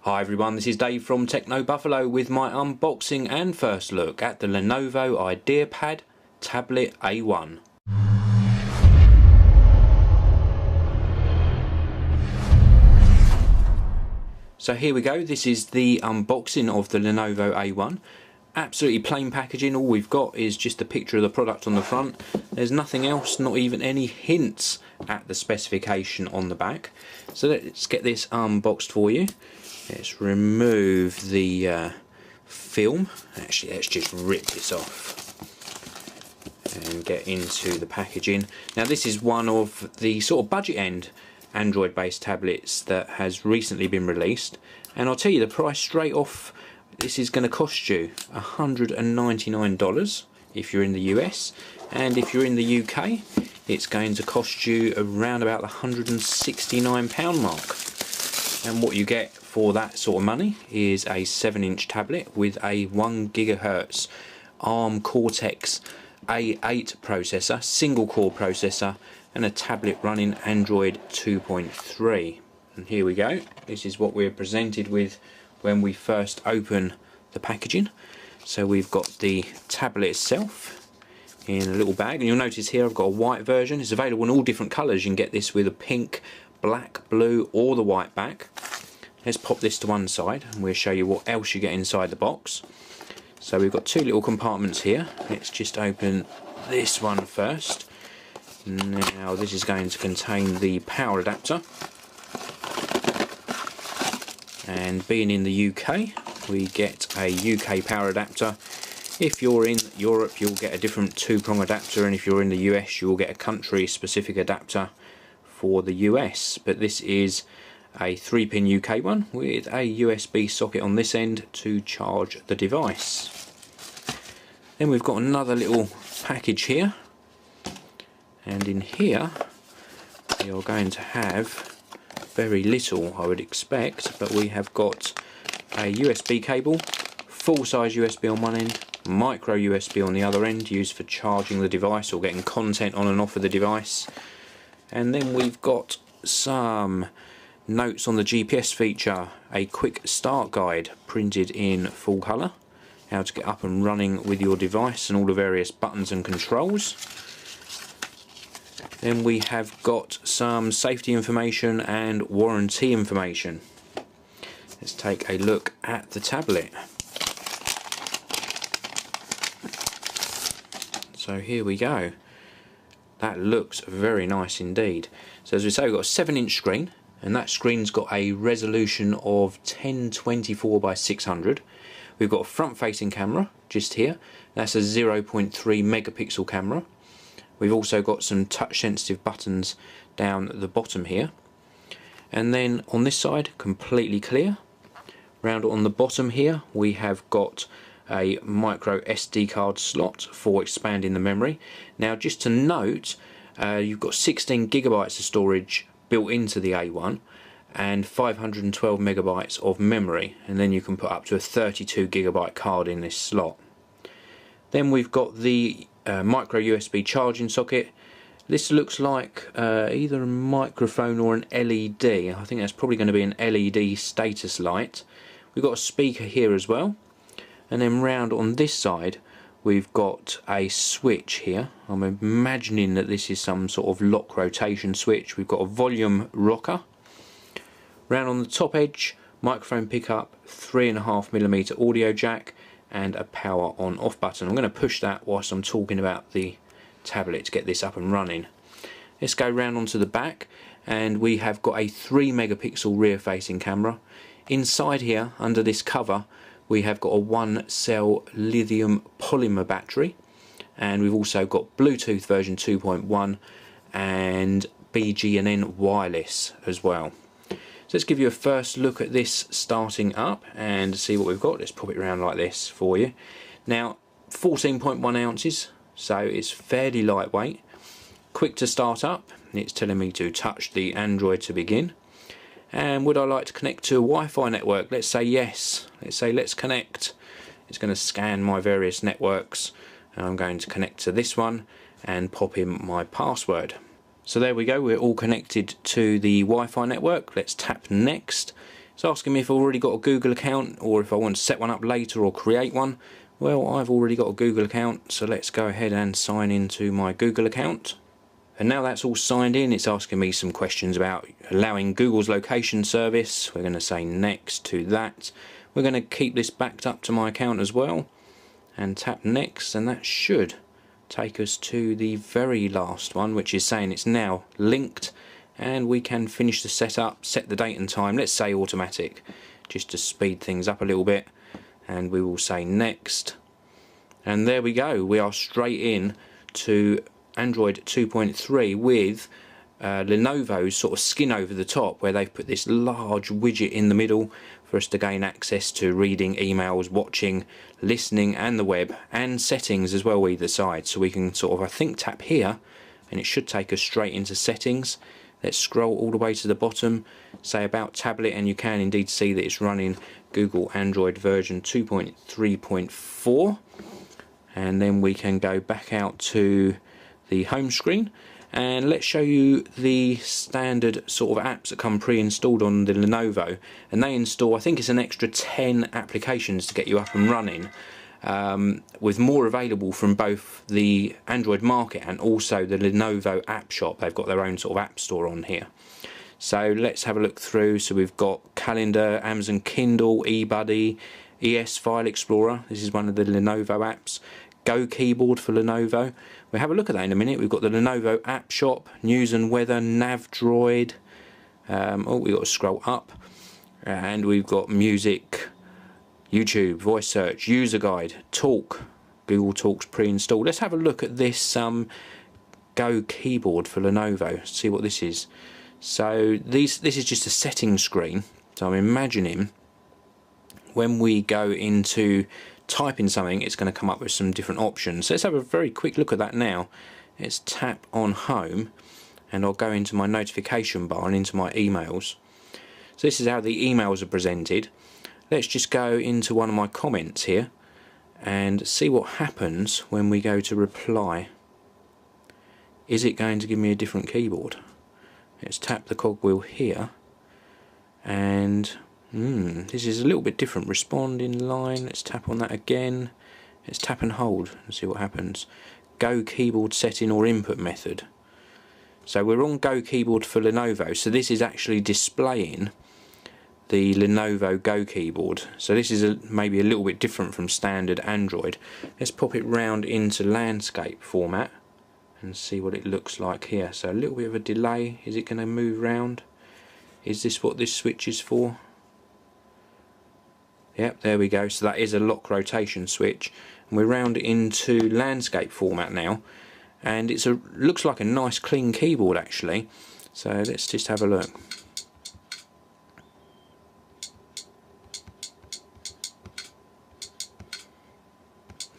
Hi everyone, this is Dave from Techno Buffalo with my unboxing and first look at the Lenovo Ideapad Tablet A1. So here we go, this is the unboxing of the Lenovo A1. Absolutely plain packaging, all we've got is just a picture of the product on the front. There's nothing else, not even any hints at the specification on the back. So let's get this unboxed for you. Let's remove the film. Actually, let's just rip this off and get into the packaging. Now this is one of the sort of budget end Android based tablets that has recently been released, and I'll tell you the price straight off. This is going to cost you $199 if you're in the US, and if you're in the UK it's going to cost you around about the £169 mark. And what you get for that sort of money is a 7-inch tablet with a 1 GHz ARM Cortex A8 processor, single core processor, and a tablet running Android 2.3. And here we go, this is what we're presented with when we first open the packaging. So we've got the tablet itself in a little bag, and you'll notice here I've got a white version. It's available in all different colours. You can get this with a pink, black, blue or the white back. Let's pop this to one side and we'll show you what else you get inside the box. So we've got two little compartments here. Let's just open this one first. Now this is going to contain the power adapter, and being in the UK we get a UK power adapter. If you're in Europe you'll get a different 2-prong adapter, and if you're in the US you'll get a country specific adapter for the US, but this is a 3-pin UK one with a USB socket on this end to charge the device. Then we've got another little package here, and in here we are going to have very little, I would expect, but we have got a USB cable, full size USB on one end, micro USB on the other end, used for charging the device or getting content on and off of the device. And then we've got some notes on the GPS feature, a quick start guide printed in full colour, how to get up and running with your device and all the various buttons and controls. Then we have got some safety information and warranty information. Let's take a look at the tablet. So here we go. That looks very nice indeed. So as we say, we've got a 7-inch screen, and that screen's got a resolution of 1024 by 600. We've got a front facing camera just here. That's a 0.3 megapixel camera. We've also got some touch sensitive buttons down at the bottom here, and then on this side completely clear. Round on the bottom here we have got a micro SD card slot for expanding the memory. Now just to note, you've got 16 gigabytes of storage built into the A1 and 512 megabytes of memory, and then you can put up to a 32 gigabyte card in this slot. Then we've got the micro USB charging socket. This looks like either a microphone or an LED. I think that's probably going to be an LED status light. We've got a speaker here as well, and then round on this side we've got a switch here. I'm imagining that this is some sort of lock rotation switch. We've got a volume rocker. Round on the top edge, microphone pickup, 3.5mm audio jack, and a power on off button. I'm going to push that whilst I'm talking about the tablet to get this up and running. Let's go round onto the back, and we have got a 3 megapixel rear facing camera. Inside here under this cover we have got a 1-cell lithium polymer battery, and we've also got Bluetooth version 2.1 and BGNN wireless as well. So let's give you a first look at this starting up and see what we've got. Let's pop it around like this for you. Now 14.1 ounces, so it's fairly lightweight, quick to start up. It's telling me to touch the Android to begin. And would I like to connect to a Wi-Fi network? Let's say yes. Let's say let's connect. It's going to scan my various networks, and I'm going to connect to this one and pop in my password. So there we go, we're all connected to the Wi-Fi network. Let's tap next. It's asking me if I've already got a Google account or if I want to set one up later or create one. Well, I've already got a Google account, so let's go ahead and sign into my Google account. And now that's all signed in, it's asking me some questions about allowing Google's location service. We're going to say next to that. We're going to keep this backed up to my account as well and tap next, and that should take us to the very last one, which is saying it's now linked, and we can finish the setup, set the date and time. Let's say automatic, just to speed things up a little bit, and we will say next, and there we go. We are straight in to Android 2.3 with Lenovo's sort of skin over the top, where they've put this large widget in the middle for us to gain access to reading emails, watching, listening and the web, and settings as well either side. So we can sort of, I think, tap here and it should take us straight into settings. Let's scroll all the way to the bottom, say about tablet, and you can indeed see that it's running Google Android version 2.3.4, and then we can go back out to the home screen, and let's show you the standard sort of apps that come pre-installed on the Lenovo, and they install, I think it's an extra 10 applications to get you up and running, with more available from both the Android market and also the Lenovo app shop. They've got their own sort of app store on here. So let's have a look through. So we've got Calendar, Amazon Kindle, eBuddy, ES File Explorer. This is one of the Lenovo apps. Go Keyboard for Lenovo. We'll have a look at that in a minute. We've got the Lenovo App Shop, News and Weather, Nav Droid. We've got to scroll up, and we've got Music, YouTube, Voice Search, User Guide, Talk, Google Talks pre-installed. Let's have a look at this Go Keyboard for Lenovo. See what this is. So this is just a settings screen. So I'm imagining when we go into typing something, it's going to come up with some different options. So let's have a very quick look at that now. Let's tap on home, and I'll go into my notification bar and into my emails. So this is how the emails are presented. Let's just go into one of my comments here and see what happens when we go to reply. Is it going to give me a different keyboard? Let's tap the cogwheel here, and this is a little bit different. Respond in line. Let's tap on that again. Let's tap and hold and see what happens. Go keyboard setting or input method. So we're on Go Keyboard for Lenovo. So this is actually displaying the Lenovo Go keyboard. So this is maybe a little bit different from standard Android. Let's pop it round into landscape format and see what it looks like here. So a little bit of a delay. Is it going to move round? Is this what this switch is for? Yep, there we go. So that is a lock rotation switch, and we're round into landscape format now, and it's looks like a nice clean keyboard actually. So let's just have a look.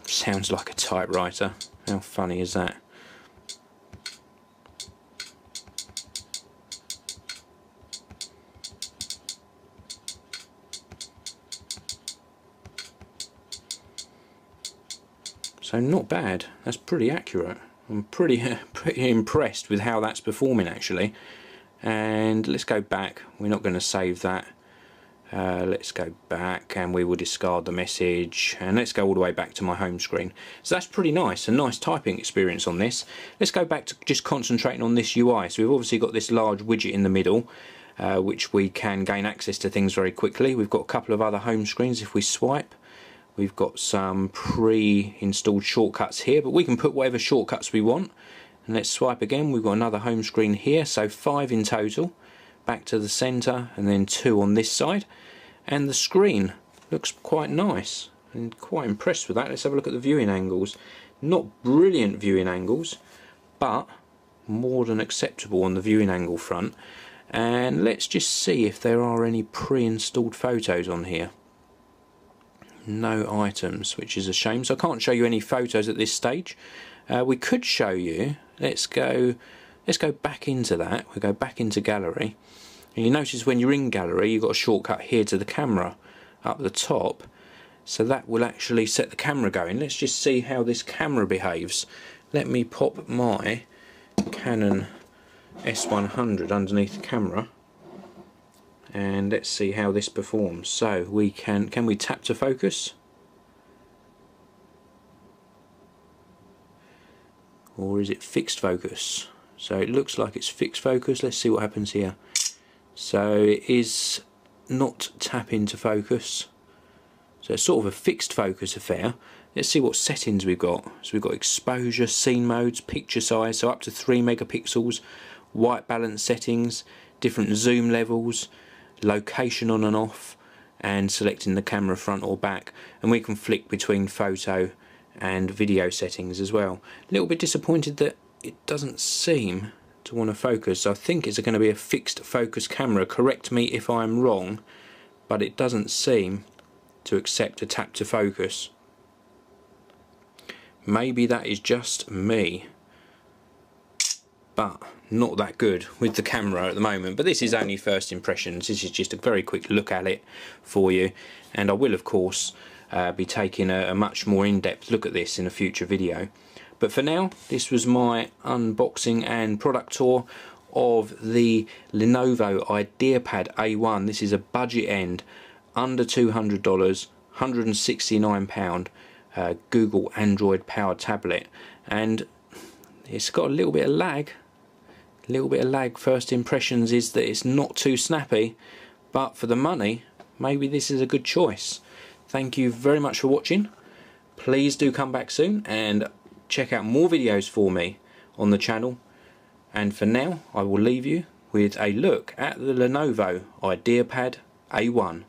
Sounds like a typewriter. How funny is that? So not bad. That's pretty accurate. I'm pretty impressed with how that's performing actually. And let's go back. We're not going to save that. Let's go back, and we will discard the message, and let's go all the way back to my home screen. So that's pretty nice, a nice typing experience on this. Let's go back to just concentrating on this UI. So we've obviously got this large widget in the middle, which we can gain access to things very quickly. We've got a couple of other home screens if we swipe. We've got some pre-installed shortcuts here, but we can put whatever shortcuts we want. And let's swipe again. We've got another home screen here, so 5 in total. Back to the center, and then 2 on this side. And the screen looks quite nice. I'm quite impressed with that. Let's have a look at the viewing angles. Not brilliant viewing angles, but more than acceptable on the viewing angle front. And let's just see if there are any pre-installed photos on here. No items, which is a shame. So I can't show you any photos at this stage. We could show you. Let's go back into that. We'll go back into gallery. And you notice when you're in gallery, you've got a shortcut here to the camera up the top. So that will actually set the camera going. Let's just see how this camera behaves. Let me pop my Canon S100 underneath the camera. and let's see how this performs. So we can we tap to focus? Or is it fixed focus? So it looks like it's fixed focus. Let's see what happens here. So it is not tapping to focus. So it's sort of a fixed focus affair. Let's see what settings we've got. So we've got exposure, scene modes, picture size, so up to 3 megapixels, white balance settings, different zoom levels, location on and off, and selecting the camera front or back. And we can flick between photo and video settings as well. A little bit disappointed that it doesn't seem to want to focus. I think it's going to be a fixed focus camera. Correct me if I'm wrong, but it doesn't seem to accept a tap to focus. Maybe that is just me, but not that good with the camera at the moment. But this is only first impressions. This is just a very quick look at it for you, and I will of course be taking a much more in-depth look at this in a future video. But for now, this was my unboxing and product tour of the Lenovo Ideapad A1. This is a budget end, under $200, £169, Google Android powered tablet, and it's got a little bit of lag. First impressions is that it's not too snappy, but for the money, maybe this is a good choice. Thank you very much for watching. Please do come back soon and check out more videos for me on the channel. And for now, I will leave you with a look at the Lenovo Ideapad A1.